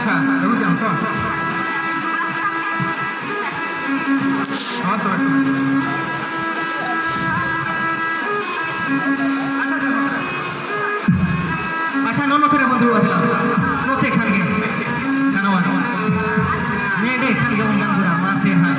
अच्छा रहू जाओ तो हाँ तो अच्छा नो नो तेरे बंधु अदला नो ते खान के कनवा नेडे खान के उनका पूरा मासे हाँ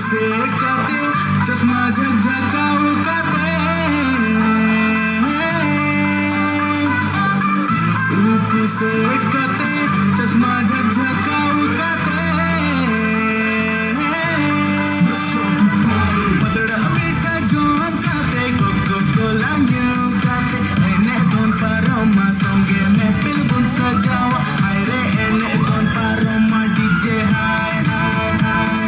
से कते चश्मा झकझकाऊ कते रूप से कते चश्मा झकझकाऊ कते पतड़ा बेटा जोन कते कोको कोला न्यू कते एने दोन पारोमा संगे में फिल्म सजावा हाय रे एने दोन पारोमा डीजे हाय हाय हाय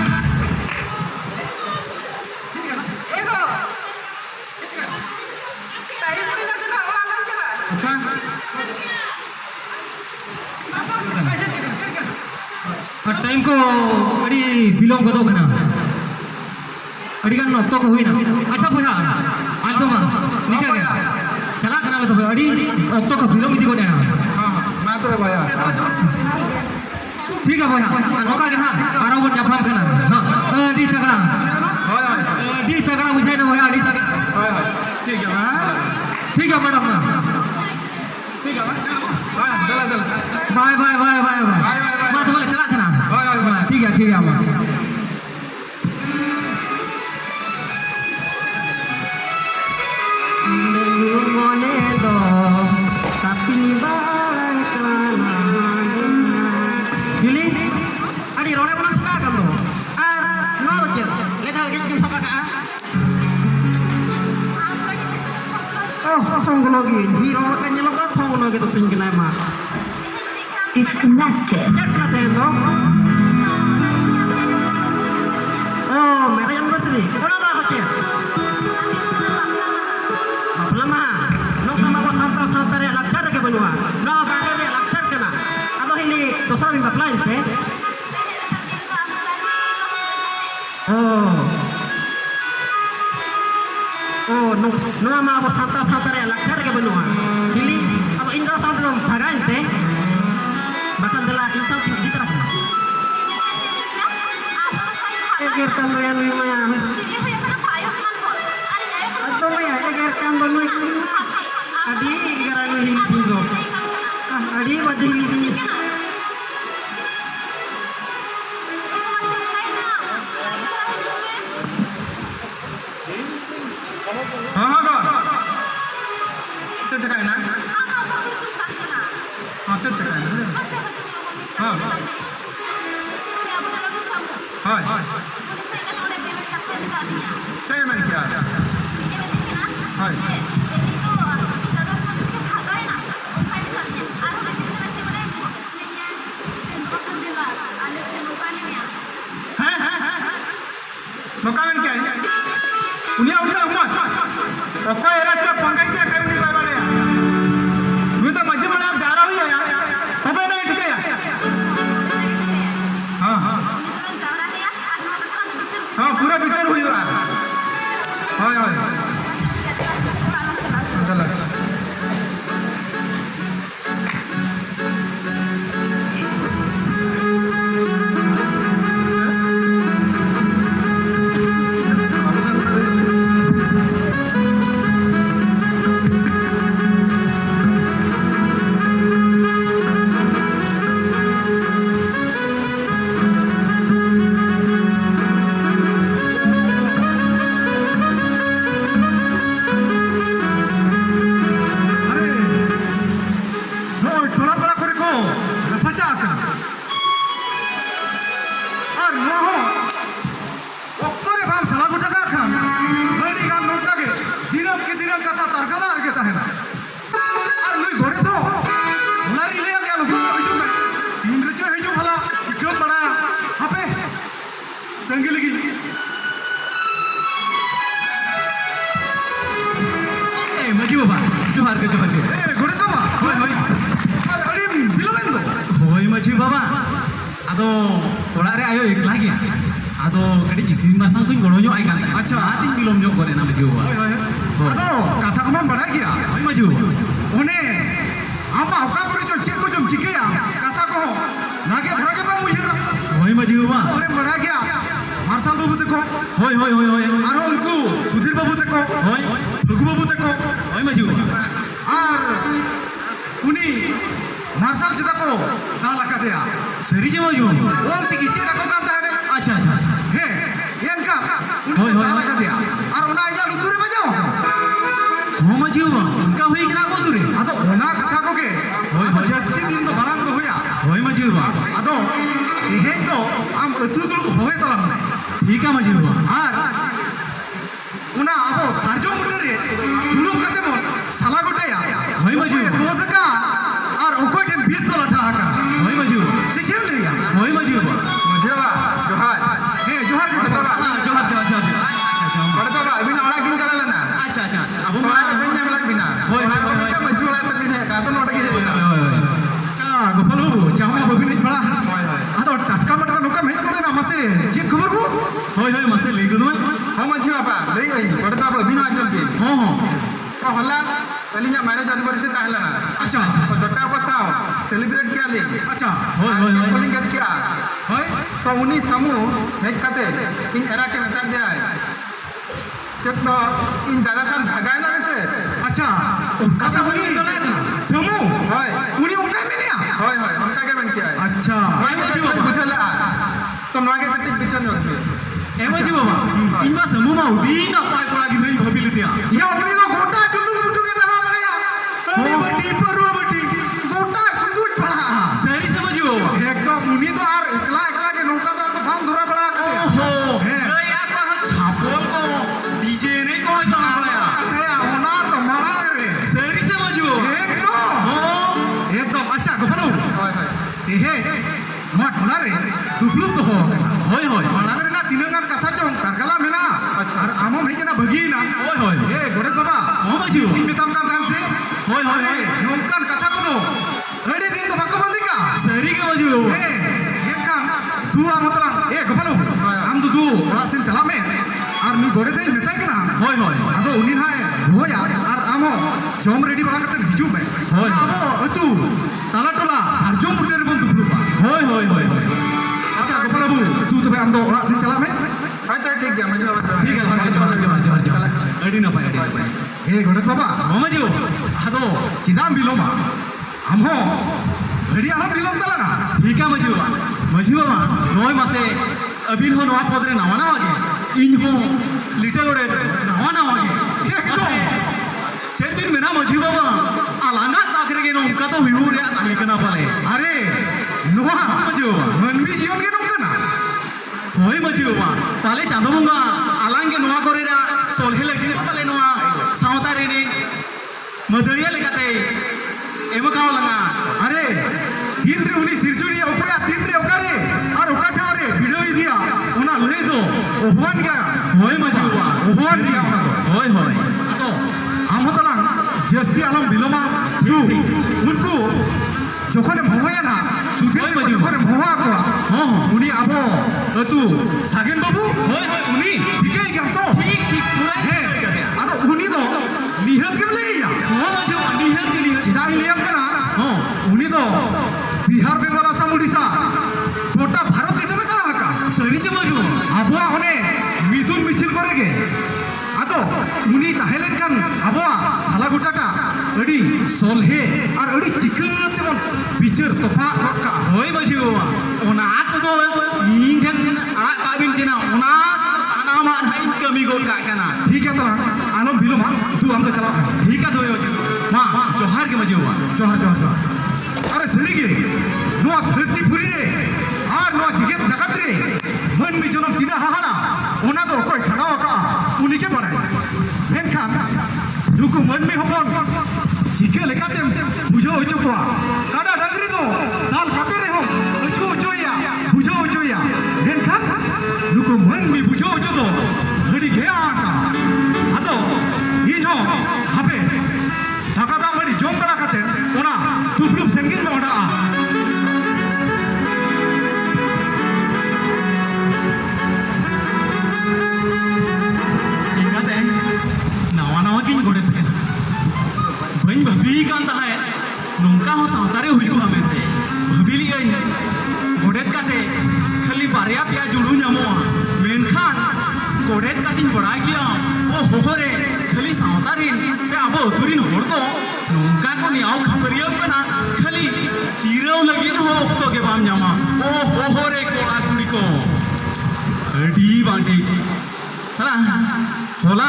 टाइम को अड़ी बिलोंग को दो कना अड़ी का नौतो को हुई ना अच्छा पूछा आज तो माँ निकल गया चला कना ले तो अड़ी नौतो को बिलोंग भी दिखो देना हाँ मैं तो भाया ठीक है भाया नौका के ना आराम बन जाफाम कना हाँ अड़ी तगड़ा मुझे ना भाया अड़ी तगड़ा ठीक है ठीक है मैडम ठीक है bye bye bye bye bye मैं तो बोले चला था ना ठीक है मने दो tapi balai kana Yuli adi role bolang suka kan lo ar no kir lethal ke kim saka ka oh thongologi hero kan nyelo ka thongologi to sing kenai ma disconnected क्या तो oh मेरा जन्म सही कौन बात होती है lama nong kama ko santar ya lakcar ke benua no bare ya lakcar kana ado hili dosra mi baklain te oh no ma ko santar ya lakcar ke benua hili ado indra santar dom bhagain te bahkan dela insan kita rakna eger tando yang maya atau maya eger tando nu adi eger anu hili tinggo adi baju hili tinggi cakap nak? Cakap nak? Hai. क्या मैंने किया हाँ नौका मैंने क्या है उन्हें उठा मत ओका एरा से पंगाई क्या कहीं नहीं करवाने मैं तो मजे में आप जा रहा हूँ यार अबे नहीं उठ गया हाँ हाँ हाँ पूरा बिकर हुई हो हाँ हाँ चलो मजी बाबा जोहार के घोड़े बाबा होय होय अरे बिलोमेन दो होय मजी बाबा आदो ओड़ा रे आयो एकला गया आदो कड़ी इसिन बासंग तुम गड़ो ᱧᱚᱜ आइ कान अच्छा आतिन बिलोम ᱧᱚᱜ करे ना मजी बाबा अदो कथा को बड़ा गया होय मजी बाबा ओने आमा ओका करे जो चेक को जम चिकेया कथा को लागे धरा के बा उयर होय मजी बाबा ओरे बड़ा गया मार्शल बाबू देखो होय होय होय होय आरो उनको सुधीर बाबू देखो होय लघु बाबू देखो होय मजी बाबा और उनी मार्शल जदा को दाल का दिया सरी जे मजी बाबा ओल तिकी चेक को काम है अच्छा अच्छा अच्छा हे येनका होय, उनी होय, दाल होय। का दिया और उना इला लुतुरे बजाओ हो मजी बाबा उनका होई कना को दुरे अदो ओना कथा को के होय, होय। जस्ती दिन तो बारांग तो होया होय मजी बाबा अदो इहे तो आम अतु दुल होय तलाम ठीक है मजी बाबा আর উনা আবো সারজো মুটরে দুলুক কাতে মন সালা গোটায়া হয় মাঝি। দোসকা আর ওকোটেন 20 ডলার টাকা होय मजी बाबा সিসেম লইয়া होय मजी बाबा मुझे बा जोहार হে জোহার কে বাবা हां जोहार जोहार जोहार अच्छा बड़े बाबा अभी ना किन करा लेना अच्छा अच्छा अब थोड़ा अभी ना लग बिना होय, होय, होय, होय। मजू वाला सब बिना का तो नोट की होय है होय होय আচ্ছা গোপাল বাবু জামা ববিনি পড়া होय होय আদো টাটকা মটকা নোকা মেই করে না মাসে যে খবর গো होय होय मस्त ले गुदु हम मजू बाबा ले गई बड़े बाबा अभी ना आजम की हां हां तो हल्ला तलिया मैरिज एनिवर्सरी ताहला ना আচ্ছা तो डॉक्टर बसाओ सेलिब्रेट किया ले আচ্ছা होय होय होय कॉलिंग कर किया হয় तो उन्हीं समूह हेड कते इन एरा के नता दे आए जब तो इन दादा सान भगाए ना बेटे আচ্ছা আচ্ছা উনি সমু होय উনি ওটা মেনিয়া होय होय उनका के बन किया है আচ্ছা होय मजी बाबा बुझला तो नोगे कते बिचन होती ए मजी बाबा इनमा समूह मा उडी ना पाय कोला गिद्रे भाबी लेतिया या उनी तो गोटा जुलू मुटुगे रहा मणया अरे बटी परवा बटी गोटा सुंदूर पड़ा सरी से मजी बाबा एकदम उनी तो आर एकला एकला के नौका तो भाम धरा पड़ा ओहो हैं। ए यार का छापोल को डीजे ने को तना पड़या असे ओनार तो मारा रे सरी से मजी बाबा एकदम अच्छा गोपाल होय होय एहे मा ढोला रे दुबलुप तो हो होय होय मालांग रे ना तिनंगान कथा चों तारगला मेना अच्छा। और आमो में जना भगी ना होय होय ए गोड़े बाबा हो मजी तीन बाबा मिताम का ध्यान से होय होय होय नौकान कथा को दो अरे दिन तो बक्का बंदी का सरी के मजी बाबा ए एकान तू आ मतलब ए गोपाल हम तो तू ओरा सिन चला में और नी गोड़े थे मेता के ना होय होय आदो उनी हाय होया और आमो जॉम रेडी बना करते हिजू में होय। आबो अतु ताला टोला सारजो मुटेर बन दुबलुपा होय होय होय होय अच्छा गोपाल बाबू तू तो हम तो ओरा सिन चला में होय तो ठीक है मजू बाबा ठीक है जोहार जोहार जोहार जोहार अड़ी ना पाय अड़ी ना पाय हे गोड़े बाबा हो मजी बाबा आदो चिदाम बिलोमा हम हो घड़िया हम बिलोम तलगा ठीक है मजी बाबा मजी बाबा नय मासे अबिन हो नवा पदरे नावा नावा गे इन हो लिटिल ओडे नावा नावा गे एकदम सेदिन मेना मजी बाबा आलांगा ताकरे गे नोंका तो हुयू रे ताहे कना पाले अरे नोहा मजी बाबा मनमी जीवन के नौका ना होय मजी बाबा पाले चांदो बंगा आला solhe lagi pale noa sauta rene madariya lekate emakau langa अरे तीन रे उनी सिरजुनी उपरे तीन रे ओकारे और ओका ठारे वीडियो दिया उना ले दो ओहवान गया hoy maja ओहवान गया उना hoy hoy तो हम तलांग जस्ती आलम बिलोमा तू उनको जोखने भवाया ना सुधीर होय मजी जोखने भवा को उनी आबो तू सागेन बाबू hoy hoy uni ठीक है क्या तो ठीक ठीक पूरा है अरे उनी तो निहत के ले या hoy maja nihat ke lihat चिदाई लियम कना उनी तो बिहार बेंगल आसाम उड़ीसा गोटा भारत देश में चला का sari che maju आबुआ होने मिथुन मिছিল करेगे आतो उनी ताहेलेन कान आबुआ साला गोटाटा अड़ी सोलहे और अड़ी चिकते मन बिचार तफा का hoy maju ona ko do ing kan ara kabin chena ona sana ma hai kami gol ka kana ठीक है तला आलम बिलो मा तू हम तो चला ठीक है होय maju ma johar ke maju जोहर जोहर जोहर अरे सरीगे नोआ धरती पुरी रे और नोआ जिगेत जगत रे मन में जनम दिना हाहाना ओना तो कोई खड़ा का उनी के बड़ाई मेनखान नुकु मन में हपन जिगे लेकाते बुझो होचुआ काडा डगरी दो दाल काते रे हो होचुया बुझो होचुया मेनखान नुकु मन में बुझो होचो दो हड़ी गया आटा अतो इन हो हापे दाका दा मणि जोम बड़ा काते ओना तुफलुप संगीत में Voda ingate nawa nawa kin godet kana bain bhabi kan ta hai nongka ho sautare huigu hamente bhabili gai godet kate khali barya pya julu nyamo menkhan godet katin bada kiya o hohore khali sautarin se abo turin hordo nongka ko ni au khabariyam kana khali chirau lagin ho okto ke bam nyama o hohore kola kudi ko adi bandi sala होला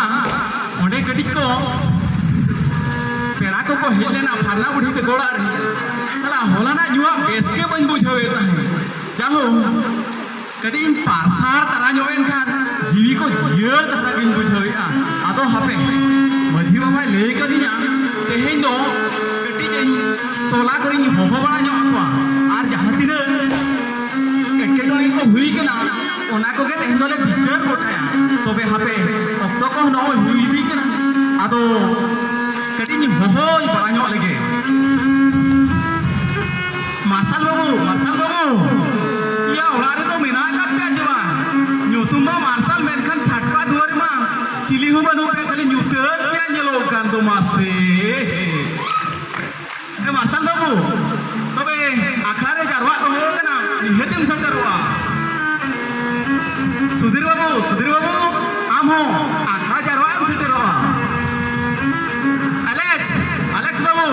ओंडे कटिक को पेड़ा को Helena फारना बुढ़ी ते गोड़ा रे सला होला ना जुआ बेस के बन बुझावे ताहे जाहो कटी पारसार तारा जोएन खान जीवी को जियर तारा गिन बुझावे आदो हापे मझी बाबा ले कदिया तेहेन दो कटी जई तोला करिन होहो बड़ा जो आकवा आर जहां तिना एकेडोई को हुई के ना ओना को के तेहेन दोले बिचार गोठाया तबे हापे तो को न हुई दी के ना आदो कटी नि होहो बड़ा जो लगे मार्शल बाबू या ओलारे तो मेना का पे जवा न्यूतुम मा मार्शल मेनखान छटका दुआर मा चिली हो बनु पे खाली न्यूतर पे जेलो कान तो मासे ए मार्शल बाबू तबे आखरारे जारवा तो हो ना निहतेम संदरवा सुधीर बाबू आम हो आखरा जारवा हम सेटरवा एलेक्स बाबू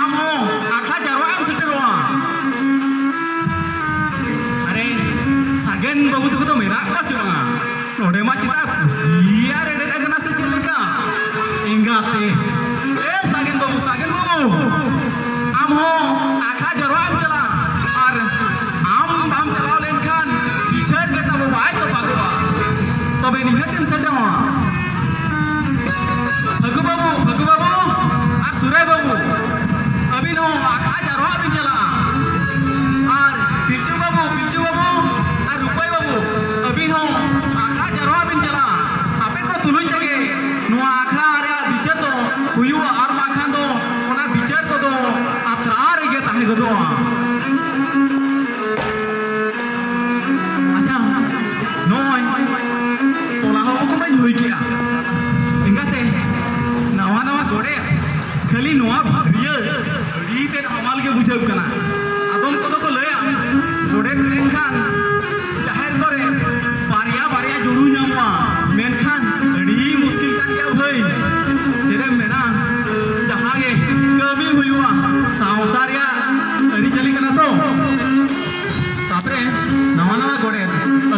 आम हो आखरा जारवा हम सेटरवा अरे सागेन बाबू तो मेरा का चुमा नोडे मा चिता कुसिया रे रे कना से चलेका इंगाते ए सागेन बाबू आम हो आखरा जारवा हम चला और आम चलाओ लेन खान पिछड़ के तब बाय तो पागवा तबे निहतिम सेटवा भगु बाबू और सुरे बाबू अभी नो आखा जारवा भी चला और पिल्चू बाबू और रुपय बाबू अभी नो आखा जारवा भी चला आपे को तुलुई तके नो आखा रे बिचार तो हुयु और माखान दो ओना बिचार को दो आत्रा रे के ताहे गदो अच्छा नोय तोला हो को मैं हुई किया इंगाते नवा गोड़े खाली नवा भरिया अड़ी ते हमाल के बुझब कना आदम को लया गोड़े ट्रेन खान जाहिर करे बारिया जुड़ू नामा मेनखान अड़ी मुश्किल का क्या भाई जेरे मेना जहां गे कमी हुआ सावतारिया अड़ी चली कना तो तापरे नवा गोड़े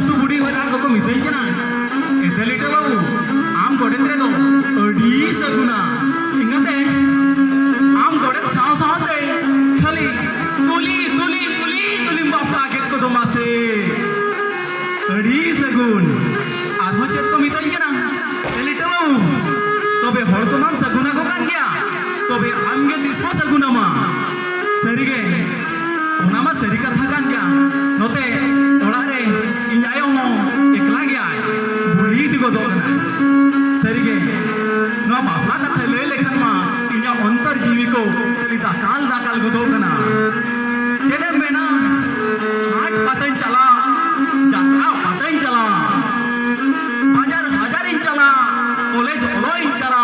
अतु बुढ़ी होना को मितई कना एतलिटा बाबू आम गोड़े रे दो अड़ी सगुना इंगते आम गोड़े साव दे खाली तुली बापा के को दो मासे अड़ी सगुन आधो चेत को मितई कना हर को मान सगुना को कान गया तबे आमगे दिसबो सगुना मा सरीगे ओना मा सरी कथा कान गया नोते ओड़ा रे इन आयो हो एकला गया बुढ़ी दिगो दो कना सरीगे नो बापला कथा ले लेखन मा इया अंतर जीवी को खाली दाकाल गदो कना चेने मेना हाट पातन चला जात्रा पातन चला बाजार चला कॉलेज ओलोइन चला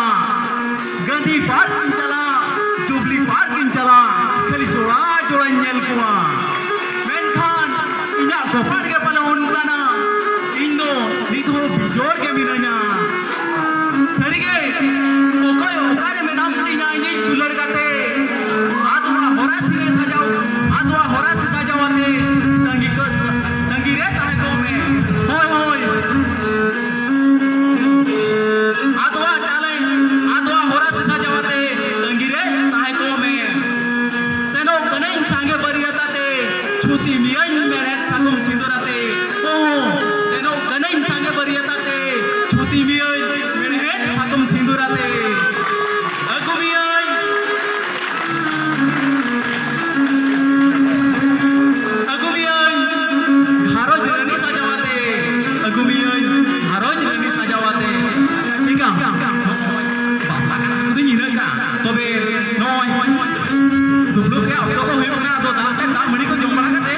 गांधी पार्क चला जुबली पार्क चला खाली जोड़ा जोड़ा नेल कुआ मेनखान इया गोपाल के पले उनकाना इंदो निधो बिजोर के मिनाया सरीगे ओकोय ओकारे में नाम इना इनी दुलर गाते आत्मा होरासी रे सजाओ आत्मा होरासी सजावाते तंगी रे ताहे को में होय होय आदवा चाले आदवा होरा से सजावते तंगिरे ताहे को में सेनो कनै सांगे बरियताते छुती मियन मेरे साकुम सिंदुराते ओ सेनो कनै सांगे बरियताते छुती मियन मेरे साकुम सिंदुराते अगु मियन धारो जरनी सजावते अगु मियन धारो जरनी सजावते तबे नय दुबलु के अक्तो को हुई बना दो दाते दा मणि को जम बड़ा करते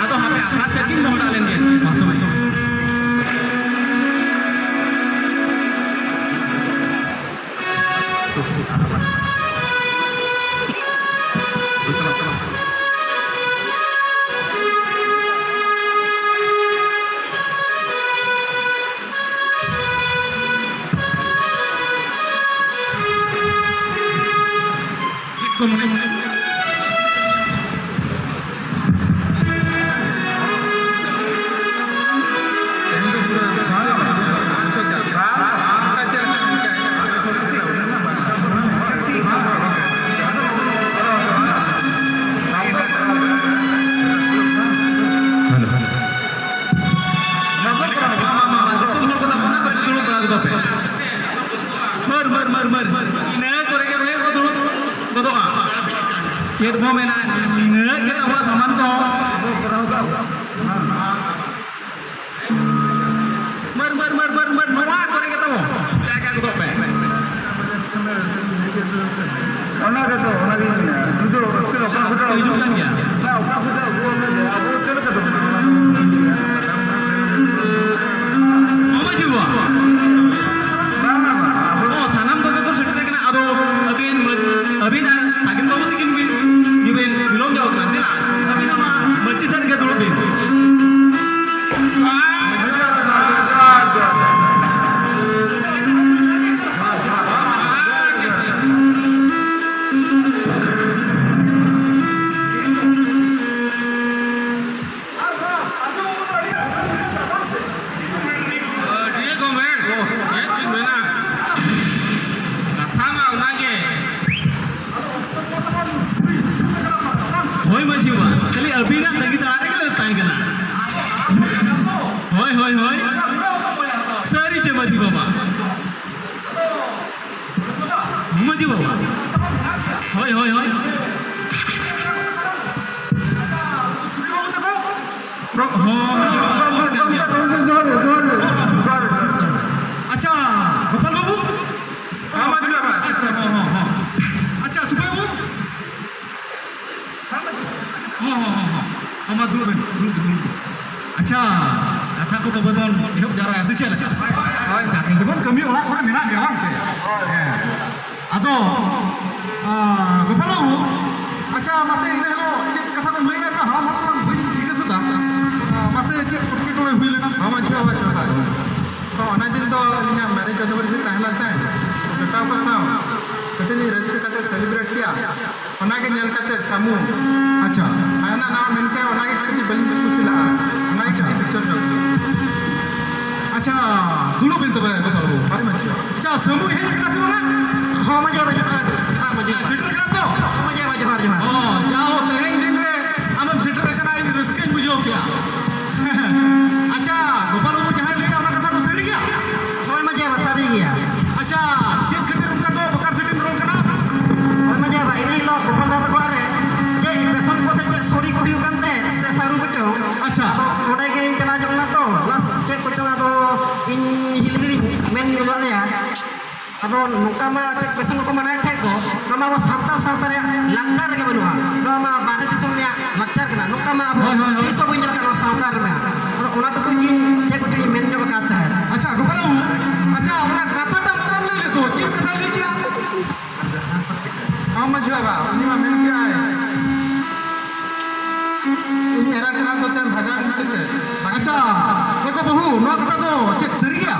आदो हापे आखला सेटिंग मोड़ा लेंगे बात में मर इने करे भाई को दुड़ो गदो चेट भो मेना इने के तवा सामान को मर नवा करे के तवा जायगा गदो पे ओना के तो ओना दिन जुदो चलो का खुदा हिजु kan गया ना का खुदा वो में अब चलो का मामा जी बुआ अभी ना सागिन बाबू दिखिन भी गिवेन बिलोंग जाओ करते ना अभी ना मां बच्ची सर के थोड़ा भी होय मजीवा चली अभी ना तगी तड़ारे के लगता है कना होय सरी चे मजी बाबा मजी बाबा होय अच्छा गोपाल बाबू हाँ मजी बाबा अच्छा हाँ अच्छा सुबह बाबू हाँ दुलु अच्छा कथा को बबन एहब जारा ऐसे चल जाके जबन कमी ओला करे मेना गया बांते आदो गोपाल बाबू अच्छा मासे इने लो चेक कथा को लई ना हां मतलब भई ठीक है सदा मासे चेक पुटके टोले हुई लेना हां अच्छा तो ओना दिन तो इना मैरिज एनिवर्सरी पहला था जटा को साम कतनी रेस्ट करते सेलिब्रेट किया ओना के नेल करते सामू अच्छा आना ना मिलके ओना के कति बलिन खुशीला ओना के पिक्चर कर अच्छा दुलो बिन तबे गोपाल बाबू बारी मत अच्छा सामू हे किना से बोला हां मजा बजा हां मजा सेटर करा तो मजा बजा जोहार हां जाओ तेहेन दिन रे हम सेटर करा इन रस्के बुझो क्या अच्छा गोपाल बाबू जहां ले ओना कथा को सरी गया होय मजा बसारी गया अच्छा चेक खातिर उनका nyuruh ya. Atau nungka mah cek pesan ko mana cek ko, nama mah santar ya lancar ke benua. Nama bahasa disomnya lancar kena. Nungka mah apa? Iso punya kan santar mah. Atau ulah tu kunjing cek kunjing menjo kata. আচ্ছা গোপালবাবু আচ্ছা আপনার কথাটা বাবার লইলে তো কি কথা লিখিয়া আমার জয়বা উনি মা মেন কে আয় উনি এরা সালাম তো চান ভাগান করতে আচ্ছা দেখো বহু নোয়া কথা তো চেক সরি গিয়া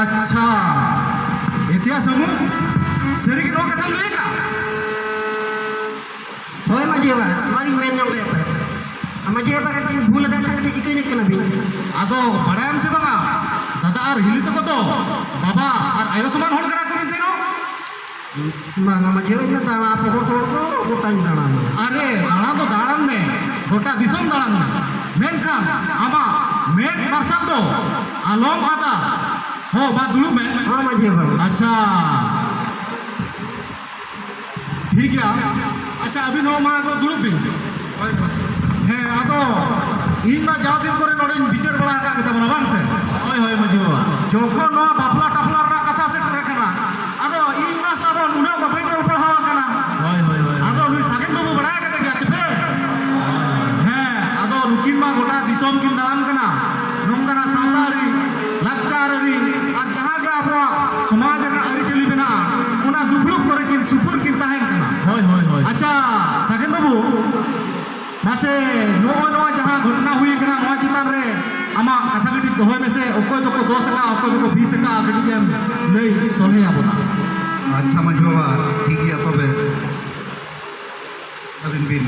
আচ্ছা এতিয়া সমু সরি কি নোয়া কথা লইকা Hoy majeba, mari menjo kata. Majeba kan bula dah kan ikutnya kena bi. আদো বাড়ায়াম সে বাবা দাদা আর হিলি তো কত বাবা আর আয়ো সমান হল করা কোন তেনো Manga majeba ini tanah apa hor ko bukan tanah. আরে দাঁড়ান তো দাঁড়ান নে গোটা দিশম দাঁড়ান না মেনখান আমা মেন মার্শাল তো আলম আদা হো বা দুলু মে Oh majeba. अच्छा ठीक है अच्छा अभी नो मा तो दुलु बिन হ্যাঁ আদো ইন মা যাও দিন করে নড়িন বিচার বলা কা কথা বলা বাংসে হয় হয় মাঝি বাবা যখন নয়া বাপলা টাপলার না কথা সেটা রাখনা আদো ইন মাস তাবন উনা বাপাই দল পড়াওয়া কানা হয় হয় হয় আদো লুই সাগেন বাবু বড়ায় কাতে গেছে পে হ্যাঁ আদো রুকিন মা গোটা দিশম কিন দালান কানা নংকানা সাঁওতারি লাকচারি আর যাহা গে আবো সমাজ রে আরি চলি বেনা ওনা দুপলুপ করে কিন সুপুর কিন তাহেন কানা হয় হয় হয় अच्छा सागेन बाबू मासे नो जहाँ घटना हुई कना नोआ चितान रे आमा कथा गटी दोहय मेसे ओकोय दको 10 का ओकोय दको 20 का गटी गेम लई सोले आबोना अच्छा माझी बाबा ठीक है तबे अबिन बिन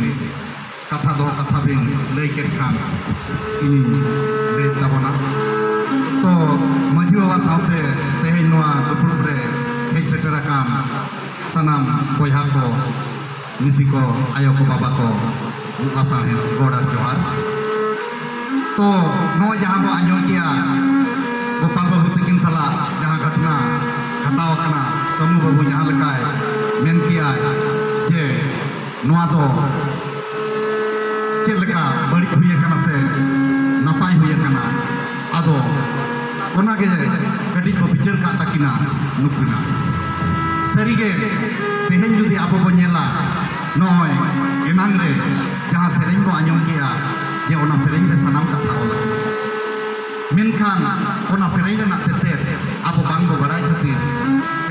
कथा बिन लई के खान इन ले तबना तो माझी बाबा साथे तेहे नोआ दुपुड़ रे हेज सेटर कान सनाम बयहा को मिसी को आयो को बाबा को आसान है गोड़ा जोहार तो नो जहाँ बो आंजम किया गोपाल बाबू तकिन सला जहाँ घटना घटाव कना समू बाबू जहाँ लकाय मेन किया जे नोआ दो चेक लका बड़ी हुई कना से नपाय हुई कना आदो ओना के कटी को बिचार का तकिना नुकुना सरीगे तेहेन जुदी आबो बो नेला नय एनांग रे जहाँ सेरेñ बो आंजम किया जे ओना सेरेñ रे सनाम कथा ओला मेनखान ओना सेरेñ रे ना तेते आबो बांग बो बड़ाय खातिर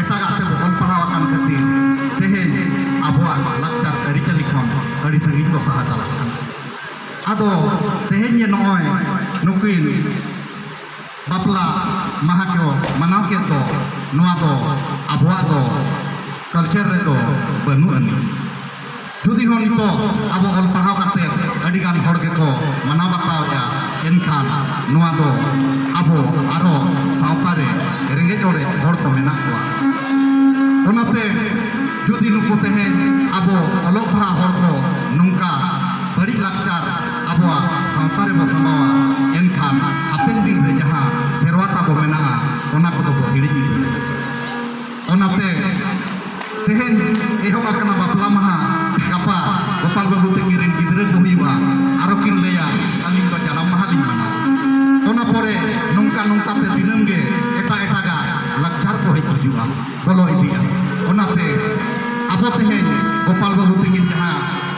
एटागा ते बो ऑल पढ़ावा कान खातिर तेहेन आबोआ लाकचार अरिचली खन अड़ी संगीत बो सहा चला आदो तेहेन जे नय नुकिन बापला माहा के मनाव के तो नोआ दो आबोआ दो कल्चर रे दो बनु अनि जुदी हो नितो अब ऑल पढ़ाव करते अडिगान हड़ के को मना बताओ या एनखान नोआ दो अब आरो सावता रे रेंगे जोड़े हड़ को मेना कोआ ओनाते जुदी नुको तेहेन अब ऑलो पढ़ा हड़ को नुंका बड़ी लाकचार अब सावता रे बो संभावा एनखान हापेन दिन रे जहां सेरवाता बो मेना ओना को तो बो हिड़ी ओनाते तेहेन एहब आकना बापला महा गपा गोपाल बाबू तकिरेन गिद्रा को हुआ आरो किन लेया आलिन दो जानम महा लिन मना ओना परे नोंका नोंका ते दिनम गे एटा एटागा लक्षार को हेज हिजुआ बोलो इदिया ओनाते आबो तेहेन गोपाल बाबू तकिन जहां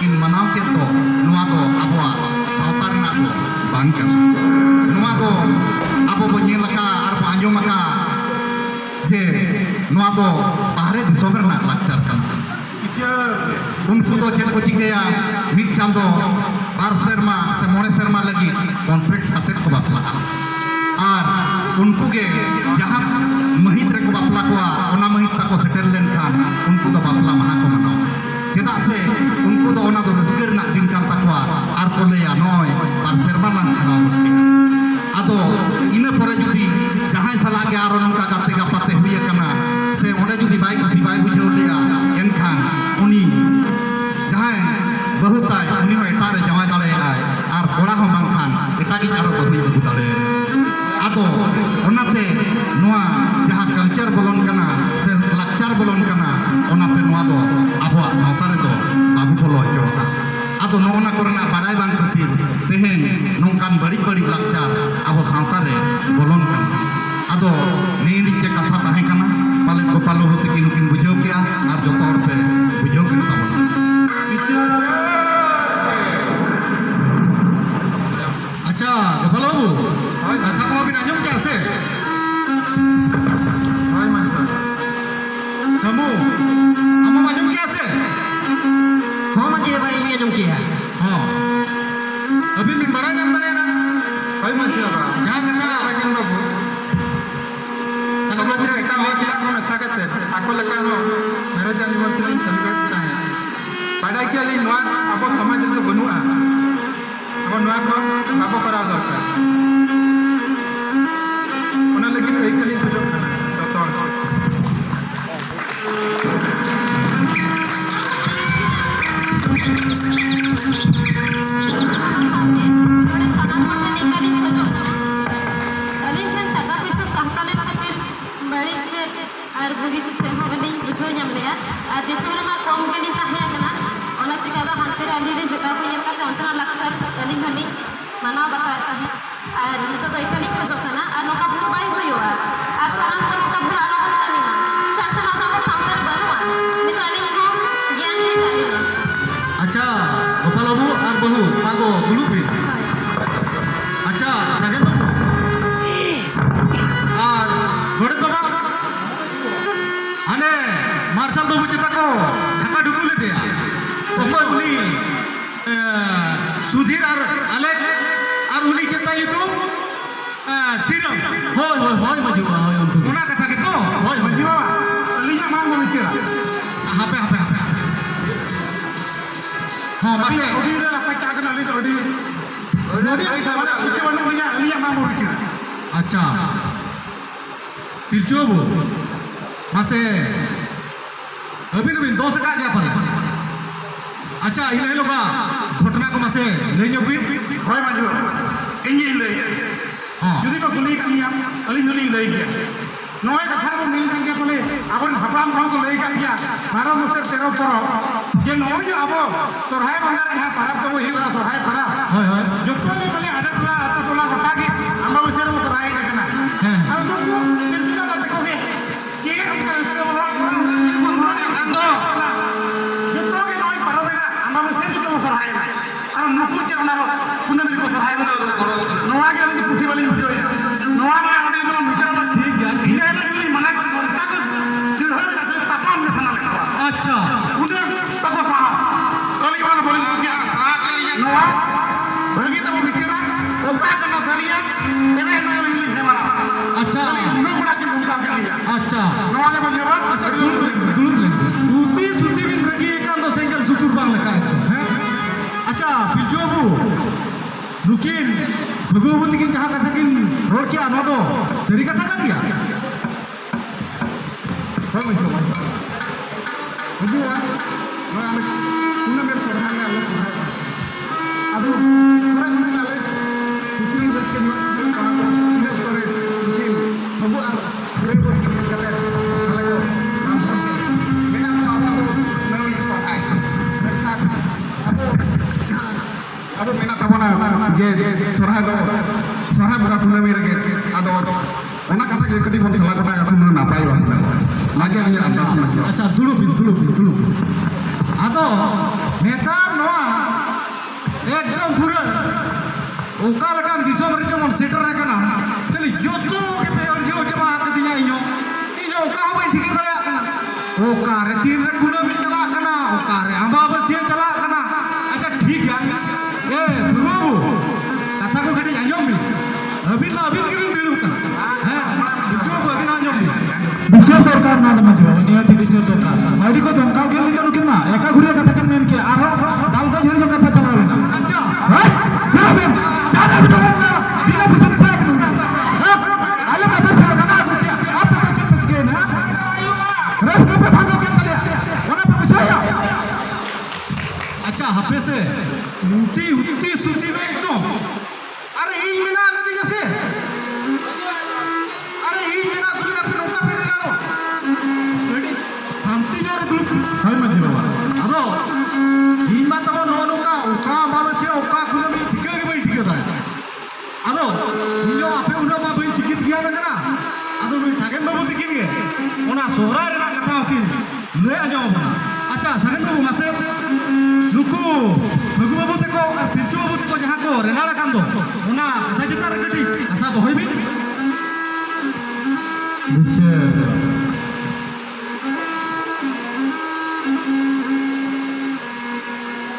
इन मनाव के तो नोआ दो आबोआ सावतार ना को बांकन नोआ दो आबो बो नेलका आर बो आंजोमका जे नोआ दो बाहरे दिसोम रे ना लक्षार कना उनको तो चेक को चिकेया मिट चांदो बार शर्मा से मोड़े शर्मा लगी कॉन्फ्लिक्ट कते को बापला और उनको के जहाँ महित रे को बापला को ओना महित तक को सेटल लेन खान उनको तो बापला महा को मनाओ चेदा से उनको तो ओना तो रस्कर ना दिन कान तकवा और को लेया नय बार शर्मा लान खड़ा होते आदो इने परे जुदी जहाँ सला के आरो नंका गाते गापाते हुई कना से ओंडे जुदी बाई खुशी बाई बुझो लिया एनखान उनी जहाँ बहुताय उनी हो एटारे जमा दाड़े आय और कोड़ा हो मांखान एटागी आरो बहु अगु दाड़े आदो ओनाते नोआ जहाँ कल्चर बोलन कना से लाकचार बोलन कना ओनाते नोआ दो आबो सावता रे दो बाबू बोलो जो ᱚᱱᱟ ᱠᱚᱨᱮᱱᱟᱜ ᱵᱟᱰᱟᱭ ᱵᱟᱝ ᱠᱷᱟᱹᱛᱤᱨ ᱛᱮᱦᱮᱧ ᱱᱚᱝᱠᱟᱱ ᱵᱟᱹᱲᱤᱡ ᱵᱟᱹᱲᱤᱡ ᱞᱟᱠᱪᱟᱨ ᱟᱵᱚ ᱥᱟᱶᱛᱟ ᱨᱮ ᱵᱚᱞᱚᱱ ᱠᱟᱱᱟ ᱟᱫᱚ ᱱᱤᱭᱟᱹ ᱜᱮ ᱠᱟᱛᱷᱟ ᱛᱟᱦᱮᱸ ᱠᱟᱱᱟ ᱯᱟᱞᱮᱱ ᱜᱳᱯᱟᱞ ᱵᱟᱹᱵᱩ ᱛᱟᱹᱠᱤᱱ ᱱᱩᱠᱤᱱ ᱵᱩᱡᱷᱟᱹᱣ ᱠᱮᱜᱼᱟ ᱟᱨ ᱡᱚᱛᱚ ᱦᱚᱲ ᱯᱮ ᱵᱩᱡᱷᱟᱹᱣ ᱠᱮᱫ ᱛᱟᱵᱚᱱᱟ अच्छा गोपाल बाबू कथा को बिन आंजम क्या से ᱦᱳᱭ ᱢᱟᱥᱴᱟᱨ समू हम आंजम क्या से ᱦᱚᱸ ᱢᱟᱹᱡᱷᱤ ᱵᱟᱵᱟ ᱤᱧ ᱟᱸᱡᱚᱢ ᱠᱮᱜᱼᱟ हां अभी बिन बड़ा नाम बने ना ᱦᱳᱭ ᱢᱟᱹᱡᱷᱤ ᱵᱟᱵᱟ जहां कथा ᱨᱟᱡᱮᱱ ᱵᱟᱵᱩ ᱟᱵᱚ ᱯᱩᱨᱟᱹ ᱮᱴᱟᱜ ᱦᱚᱲ ᱥᱟᱞᱟᱜ ᱠᱚ ᱢᱮᱥᱟ ᱠᱟᱛᱮ ᱟᱠᱚ ᱞᱮᱠᱟ ᱦᱚᱸ ᱢᱮᱨᱮᱡ ᱮᱱᱤᱵᱷᱟᱨᱥᱟᱨᱤ ᱥᱮᱞᱤᱵᱨᱮᱴ ᱛᱟᱦᱮᱸ ᱵᱟᱰᱟᱭ ᱠᱮᱭᱟᱞᱤᱧ ᱱᱚᱣᱟ ᱟᱵᱚ ᱥᱚᱢᱟᱡᱽ ᱨᱮᱫᱚ ᱵᱟᱹᱱᱩᱜᱼᱟ ᱟᱵᱚ ᱱᱚᱣᱟ ᱠᱚ ᱵᱟᱵᱚ ᱠᱚᱨᱟᱣ ᱫᱚᱨᱠᱟর ᱚᱱᱟ ᱞᱟᱹᱜᱤᱫ ᱟᱹᱭᱠᱟᱹᱞᱤᱧ ᱠᱷᱚᱡᱚᱜ ᱠᱟᱱᱟ ᱡᱚᱛᱚ ᱦᱚᱲ ᱱᱚᱰᱮ ᱥᱟᱱᱟᱢ ᱦᱚᱲ ᱴᱷᱮᱱ ᱱᱤᱝᱠᱟᱹᱞᱤᱧ ᱠᱷᱚᱡᱚᱜ ᱠᱟᱱᱟ ᱟᱹᱞᱤᱧ ᱴᱷᱮᱱ ᱴᱟᱠᱟ ᱯᱚᱭᱥᱟ ᱥᱟᱦᱛᱟᱞᱮᱱ ᱠᱷᱟᱹᱛᱤᱨ ᱵᱟᱹᱲᱤᱡ ᱪᱮᱫ ᱟᱨ ᱵᱩᱜᱤ ᱪᱮᱫ ᱦᱚᱸ ᱵᱟᱹᱞᱤᱧ ᱵᱩᱡᱷᱟᱹᱣ ᱧᱟᱢ ᱞᱮᱜᱼᱟ ᱟᱨ ᱫᱤᱥᱚᱢ ᱨᱮᱢᱟ ᱠᱚᱢ ᱜᱮᱞᱤᱧ ᱛᱟᱦᱮᱸ ᱠᱟᱱᱟ ᱚᱱᱟ ᱪᱤᱠᱟ ᱫᱚ ᱦᱟᱱᱛᱮ ᱨᱮ ᱟᱹᱞᱤᱧ ᱨᱮᱱ ᱡᱚᱴᱟᱣ ᱠᱚ ᱧᱮᱞ ᱠᱟᱛᱮ ᱚᱱᱛᱮᱱᱟᱜ ᱞᱟᱠᱪᱟᱨ ᱟᱹᱞᱤᱧ ᱦᱚᱸᱞᱤᱧ ᱢᱟᱱᱟᱣ ᱵᱟᱛᱟᱣᱮᱫ ᱛᱟᱦᱮᱸᱫ ᱟᱨ ᱱᱤᱛᱚᱜ ᱫᱚ ᱮᱠᱟᱞᱤᱧ ᱠᱷᱚᱡᱚᱜ ᱠᱟᱱᱟ ᱟᱨ ᱱᱚᱝᱠᱟ ᱵᱷᱩᱞ ᱵᱟᱭ ᱦᱩᱭᱩᱜᱼᱟ ᱟᱨ ᱥᱟᱱᱟᱢ ᱠᱚ ᱱᱚᱝᱠᱟ ᱵᱷᱩᱞ ᱟᱞᱚᱵᱚᱱ ᱠᱟᱹᱢᱤ ᱢᱟ ᱪᱮᱫᱟᱜ ᱥᱮ ᱱᱚᱣᱟ ᱫᱚ ᱟᱵᱚ ᱥᱟᱶᱛᱟ ᱨᱮ ᱵᱟᱹᱱᱩᱜᱼᱟ ᱱᱤᱛᱚᱜ ᱟᱹᱞᱤᱧ ᱦᱚᱸ ᱜᱮᱭᱟᱱ ᱞᱤᱧ ᱟᱹᱞᱤᱧᱟ अच्छा गोपाल बाबू और बहू ताको दुलुक भी अच्छा सागेन बाबू और गोड़े बाबा अने मार्शल बाबू चिता को ढाका ढुकू ले दिया ओको उनी सुधीर और अलेक्स और उनी चिता युतुम सीरम होय होय होय मजी बा होय उनको उना कथा के तो होय मजी बा अलिया मांग में चिरा हापे हापे हापे हाँ मासे ओडी रे लापा क्या करना ली तो ओडी ओडी वाला उसे वाला लिया लिया मांग में चिरा अच्छा पिलचू बाबू मासे अभी नवीन दोस्त का गया पर अच्छा इन लोग का घटना को मासे ले ᱧᱚᱜ ᱵᱤᱱ ᱦᱳᱭ ᱢᱟᱹᱡᱷᱤ ᱵᱟᱵᱟ ᱤᱧᱤᱧ ᱞᱟᱹᱭᱟ हाँ ᱡᱩᱫᱤ ᱠᱚ ᱠᱩᱞᱤ ᱠᱟᱹᱧᱟ ᱟᱹᱞᱤᱧ ᱦᱚᱸᱞᱤᱧ ᱞᱟᱹᱭ ᱜᱮᱭᱟ ᱱᱚᱜᱼᱚᱭ ᱠᱟᱛᱷᱟ ᱨᱮᱵᱚᱱ ᱢᱮᱱ ᱠᱟᱱ ᱜᱮᱭᱟ ᱵᱚᱞᱮ ᱟᱵᱚᱨᱮᱱ ᱦᱟᱯᱲᱟᱢ ᱠᱚᱦᱚᱸ ᱠᱚ ᱞᱟᱹᱭ ᱠᱟᱱ ᱜᱮᱭᱟ 12 ᱵᱚᱪᱷᱚᱨ 13 ᱯᱚᱨᱚᱵᱽ ᱡᱮ ᱱᱚᱜᱼᱚᱭ ᱡᱮ ᱟᱵᱚ ᱥᱚᱨᱦᱟᱭ ᱵᱚᱸᱜᱟ ᱨᱮ ᱡᱟᱦᱟᱸ ᱯᱟᱨᱟᱵᱽ ᱛᱟᱵᱚ ᱦᱩᱭᱩᱜᱼᱟ ᱥᱚᱨᱦᱟᱭ ᱯᱟᱨᱟᱵᱽ ᱦᱳᱭ ᱦᱳᱭ ᱡᱚᱛᱚ ᱜᱮ ᱵᱚᱞᱮ ᱟᱰᱮ ᱴᱚᱞᱟ ᱟᱹᱛᱩ ᱴᱚᱞᱟ ᱜᱚᱴᱟ ᱜᱮ ᱟᱢᱵᱟᱵᱟᱹᱥᱭᱟᱹ ᱨᱮᱵᱚ ᱥᱚᱨᱦᱟᱭᱮᱫ ᱠᱟᱱᱟ ᱦᱮᱸ ᱟᱨ ᱩᱱᱠᱩ ᱪᱮᱫ ᱠᱟᱛᱮ ᱠᱚ ᱜᱮ ᱪᱮᱫ ᱚᱱᱠᱟ ᱨᱟᱹᱥᱠᱟᱹ ᱵᱚᱞᱚ ᱡᱚᱛᱚ ᱜᱮ ᱱᱚᱜᱼᱚᱭ ᱯᱟᱨᱚᱢᱮᱱᱟ ᱟᱢᱵᱟᱵᱟᱹᱥᱭᱟᱹ ᱨᱮᱜᱮ ᱵᱚ ᱥᱚᱨᱦᱟᱭᱮᱱᱟ ᱟᱨ ᱱᱩᱠᱩ ᱪᱮᱫ ᱚᱱᱟ ᱠᱩᱱᱟᱹᱢᱤ ᱨᱮᱠᱚ ᱥᱚᱨᱦᱟᱭᱮᱱᱟ ᱱᱚᱣᱟ ᱜᱮ ᱟᱹᱞᱤᱧ ᱠᱩᱥᱤ ᱵᱟᱹᱞᱤᱧ ᱵᱩᱡᱷᱟᱹᱣᱮᱫᱟ ᱱᱚᱣᱟ ᱢᱟ ᱚᱸᱰᱮ ᱫᱚ ᱵᱤᱪᱟᱹᱨ ठीक है ᱤᱱᱟᱹ ᱦᱤᱞᱳᱜ ᱜᱮᱞᱤᱧ ᱢᱟᱱᱟ ᱠᱚ ᱚᱱᱠᱟ ᱠᱚ ᱫᱤᱲᱦᱟᱹ ᱛᱟᱯᱟᱢ ᱜᱮ ᱥᱟᱱᱟ ᱞᱮᱫ ᱠᱚᱣᱟ अच्छा उधर तब साहा अली वाला बोले क्या साहा के लिए नवा भगी तब बिचरा ओका करना सरिया सेवे ना इंग्लिश से मारा अच्छा उन्होंने बड़ा के उनका के लिए अच्छा नवा ले बजे बात अच्छा दुलुक ले उती सुती बिन रगी एकान दो सेंगल सुतुर बांग लका है अच्छा पिलचू बाबू नुकिन भगवती किन जहां कथा किन रोड किया नो दो सरी कथा kan गया হয় মঞ্জু মঞ্জু নয় আমি কুনামের সরহার আলো সরহার আদো সরাই মনে আলে খুশি রাস্কে নিয়ে করা ইনে করে কিন বাবু আর ঘুরে করে কিন কাতে আলে কো নাম করতে মেনা তো আবো নয় সরহাই মেনা আবো জাহান আবো মেনা তাবনা যে সরহাই দো সরহাই বগা কুনামি রেগে আদো ona kata ke kadi bon salah kata kata mana napai wa lagi hanya aja अच्छा दुलुक आदो नेतार नवा एकदम पूरा ओका लकान दिसोम रे जेमन सेटर रकना खाली जोतो के पे जो जमा कदिया इño ओका हो ठीक करे आकना ओका रे तीन रे कुनामी चला आकना ओका रे अमाबस्या चला आकना अच्छा ठीक है ए बाबू कथा को कटी आंजम भी अभी के भी मिलू कना हैं जो अभी ना आंजम बिचर दरकार ना मजो नियति बिचर दरकार माइडी को धमकाव के लिए नुकिन ना एका घुरिया कथा के मेन के आरो दाल का झुरी कथा चला लेना अच्छा हां देबे ज्यादा भी ना बिना बुझन से हां आले का बस लगा से आप तो चुप गए ना रास्ते पे भागो के चले वहां पे पूछाया अच्छा हपे से उती सुती में एकदम अरे ई मिना नदी जैसे अरे ई मिना तुले अपने नौका पे रहना रेडी शांति जोरे तुल हाय मजे बाबा अदो ई बात वो नो नौका ओका मा बुझाव कना आदो नुई सागेन बाबू तकिन गे ओना सोहराय रेना कथा होकिन लय आजम बना अच्छा सागेन बाबू मासे नुकु फगु बाबू तको और पिलचु बाबू तको जहां को रेनाड़ा कान दो ओना कथा चिता रे कटी कथा दोहई बिन बिचार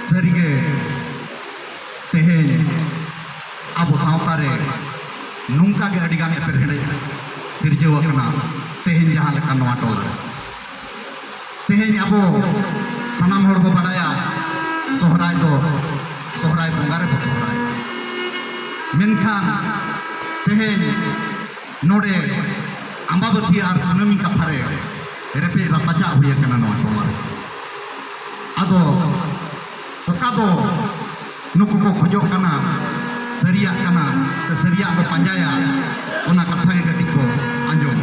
सरिगे तेहेन आबो सावतारे नुंका गे अडिगान एपेरहेडे सिरजेव कना तेहेन जहां लेका नवा टोला तेहेन आबो सनाम हर बो बडाया सोहराय दो सोहराय बंगारे बो सोहराय मेनखान तेहेन नोडे अम्बाबसी आर कुनमी कथारे रेपे रापाजा हुए कना नवा टोला आदो ओका दो नुकु को खोजो कना सरिया कना से सरिया को पंजाया ओना कथा के कटी को आंजम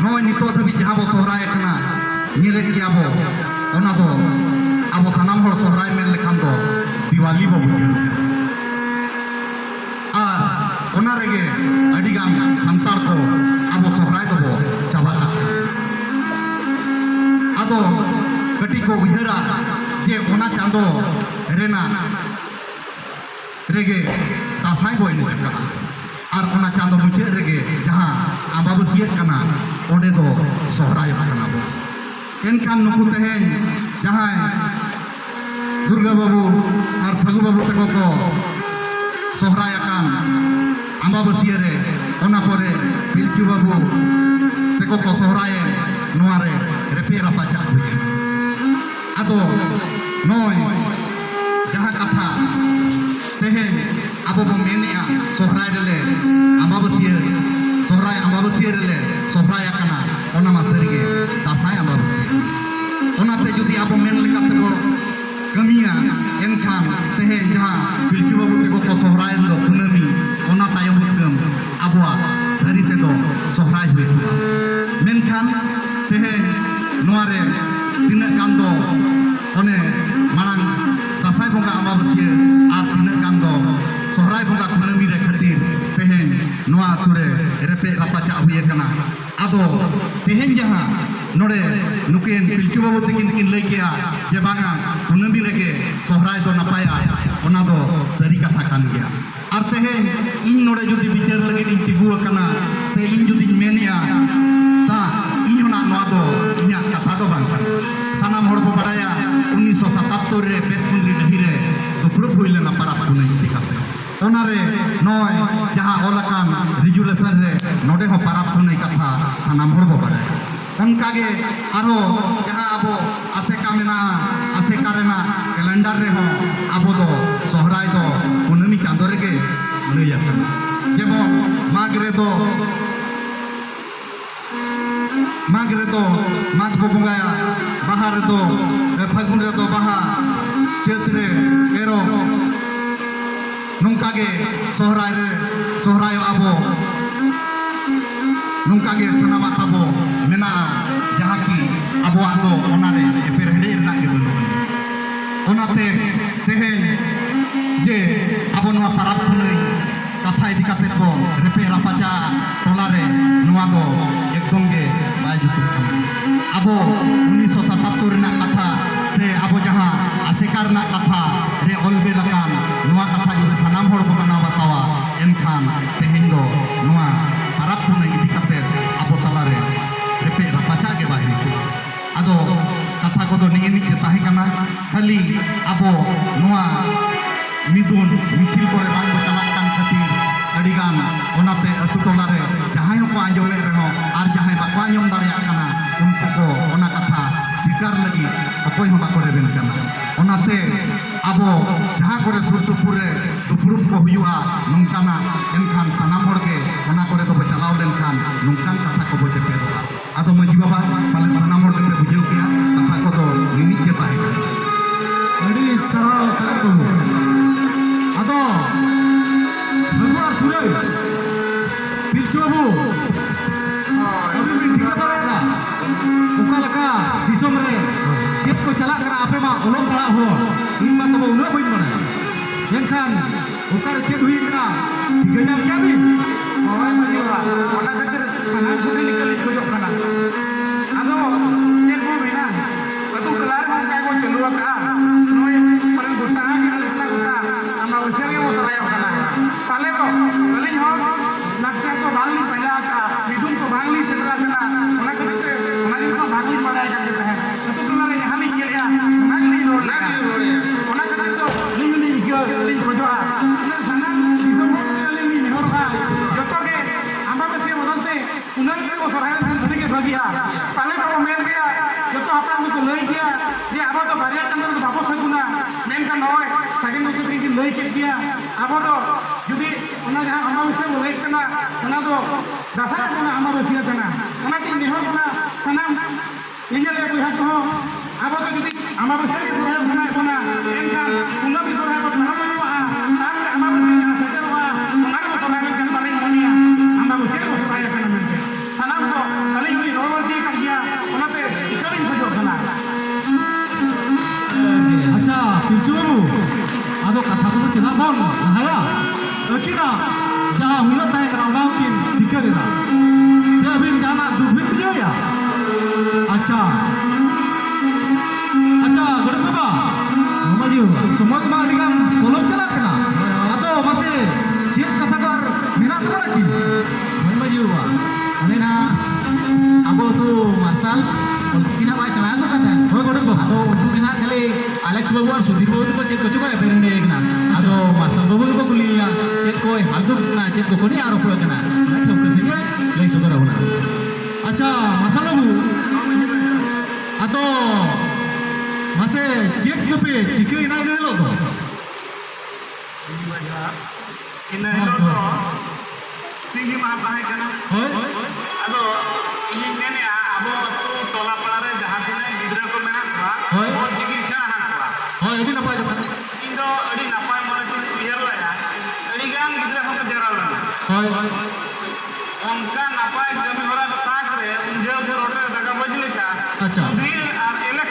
नोय नितो धबी जहां बो सोहराय कना निरे किया बो ओना दो आबो सनाम हर सोहराय मेन लेखान दो दिवाली बो बुझो आर ओना रेगे अडिगान संतार को आबो सोहराय दो बो चाबा आदो कटी को उहरा जे ओना चांदो रेना रेगे दासाई बो इन कना आर ओना चांदो मुचे रेगे जहां अम्बाबसिया कना ओडे दो सोहराय कना बो एनखान नुकु तेहेन जहां दुर्गा बाबू और फगु बाबू तको को सोहराय कान अम्बाबसिया रे ओना परे पिलचु बाबू तको को सोहराय नोआ रे रेपे रापाचा हुए आदो नोय जहां कथा तेहेन आबो बो मेनिया सोहराय रेले अम्बाबसिया सोहराय अम्बाबसिया रेले सोहराय कना ओना मा सरिगे दासाय अम्बाबसिया ओनाते जुदी आबो मेन लेकाते को कमिया एनखान तेहेन जहां पिलचु बाबू तको को सोहराय दो कुनमी ओना तायम बुतम आबोआ सरी ते दो सोहराय हुए मेनखान तेहेन नोआ रे तिना गान दो ओने मांग दासाय बंगा अम्बाबसिया आर तिना गान दो सोहराय बंगा कुनमी रे खातिर तेहेन नोआ तुरे रेपे रापाचा हुए कना आदो तेहेन जहां नोडे नुकेन पिलचु बाबू तकिन किन लई किया जे बांगा कुनमी रेगे सोहराय दो नपाया ओना दो सरी कथा कान गया आर तेहेन इन नोडे जुदी बिचार लगे इन तिगु कना से इन जुदी मेनिया ता इन होना नोआ दो इना कथा दो बांग सानाम हर बो बडाया 1977 रे पेटकुंद्री डही रे दुपड़ुक हुइलेना पाराप कुनै इति काते ओनारे नय जहां ओलकान रिजुलेशन रे नोडे हो पाराप कुनै कथा सानाम हर बो बडाया उनकागे आरो जहां आबो आसेका मेना आसेका रेना कैलेंडर रे हो आबो दो सोहराय दो कुनमी चांदो रेगे लैया जेमो माग रे दो माग बो बंगाया बाहा रे दो फागुन रे दो बाहा चैत रे एरो नुंकागे सोहराय रे सोहराय आबो नुंकागे सनामा ताबो मेना जहां की आबो आदो ओनारे एपेर हेडे रना के बनु ओनाते तेहेन जे आबो नोआ पाराप कुनै कथा इदि काते को रेपे रापाचा टोला रे नोआ दो एकदम गे बाय जुतुक कना आबो 1977 रेना कथा से आबो जहां आसेका रेना कथा रे ओलबे लकान नोआ कथा जो सनाम हर को बना बतावा एनखान तेहेन दो नोआ पाराप कुनै इदि काते आबो तला रे रेपे रापाचा गे बाय आदो कथा को दो निगे निगे ताहे कना खाली आबो नोआ मिदुन मिथिल करे बांग बो चलाक कान खातिर अडिगान ओनाते अतु टोला रे जहां को आंजोमे रे हो आर जहां बाको आंजोम दाड़िया कना उनको को ओना कथा स्वीकार लगी अकोय हो बाको रेबेन कना ओनाते आबो जहां करे सुर सुपुर रे दुपुरुप को हुआ नंकाना एनखान सनाम हर के ओना करे तो चलाव लेनखान नंकान कथा को बो चेपेदोआ आदो मजी बाबा पाले सनाम हर के बुझेव किया कथा को तो निमित के ताहे अड़ी सराव सागु आदो भगवान सुरय पिलचु बाबू अभी भी ठीक है ओका लका दिसम रे चेत को चला करा आपे मा ओलों पड़ा हो इन मा तो उना बइन बना एनखान ओका रे चेत हुई करा ठीक है क्या भी sana sudah nikali khusyuk kana ado cek ko bina atu kelar ko kay ko celu ka noy paling dosa ki na ka ama besar ke mo saraya kana pale ko kali ho lakta ko bangli pala ka midun ko bangli sedra kana ona kate ona din ko bangli padai ka deta hai atu kelar yahan ni gel ya nagli road ona kate to nimni gel din ko jo na sana kiso mo kali ni mehor ka joto ke ama besi modante unang ko saraya kan bagi ke bagia pale ko men gaya joto apna ko lei dia je abo to bariya kan to babo saguna men kan hoy sagen ko ki lei ke dia abo to judi ona jahan ama besi mo lei kana ona to dasa kana ama besi kana ona ti nehor kana sanam injale buha ko abo to judi ama besi ko kana kana en kan una bi ko ko kana mo ha am ama besi na setel wa ona ko saraya kan paling monia ama besi ko saraya kana men sanam ko kali uni rower di kan dia ona te ikali ko kana अच्छा पिंचू बाबू आदो कथा तो चला बोल हाया अकिना जहां हुआ तय कराना किन सिकरेना से अभी जाना दुबित जो या अच्छा अच्छा गड़कबा ममाजी समाज मा दिगम कोलम चला कना आदो मासे चेत कथा कर मेना तरा की ममाजी हुआ अने ना अब तो मार्शल और चिकिना वाई सलाह को कथा हो गड़कबा आदो उनको के ना खाली Alex Babu और सुधीर बाबू को चेक कचुका है पेरेंट एक ना आदो मार्शल बाबू को कुलिया चेक को हालतुक ना चेक को कोनी आरोप करना ना ठोक से ये ले सदर होना अच्छा मासा बाबू आदो मासे चेत को पे चिके इना इना लो तो ina ilo tinggi mah tahe kana होय ado ini nene abo tu tola palare jahan tine gidra ko mena kwa होय और चिकित्सा han kwa होय अभी ना पाए कथा indo adi napai mone tin clear la ya adi gan gidra ko jara la होय onka napai kami hora tak re unje ko rote daga bajli ka अच्छा dir ar alex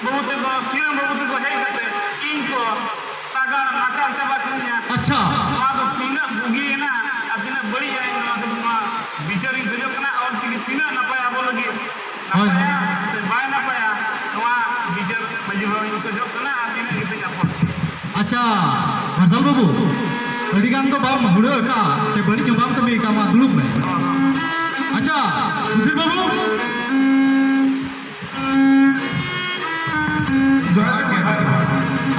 बहुत को CM बहुत को है kate inko taga nachar chaba kinya अच्छा तो तीना बुगी ना अतिना बड़ी जाए ना तो बिचारी गजो कना और चिकी तीना ना पाया बोलो कि ना पाया से बाय ना पाया नवा बिचार मजीबा इनको जो कना अतिना किते जापो अच्छा मार्शल बाबू अड़ी गान तो बाम हुड़े का से बड़ी जो बाम कमी का मा दुलुप में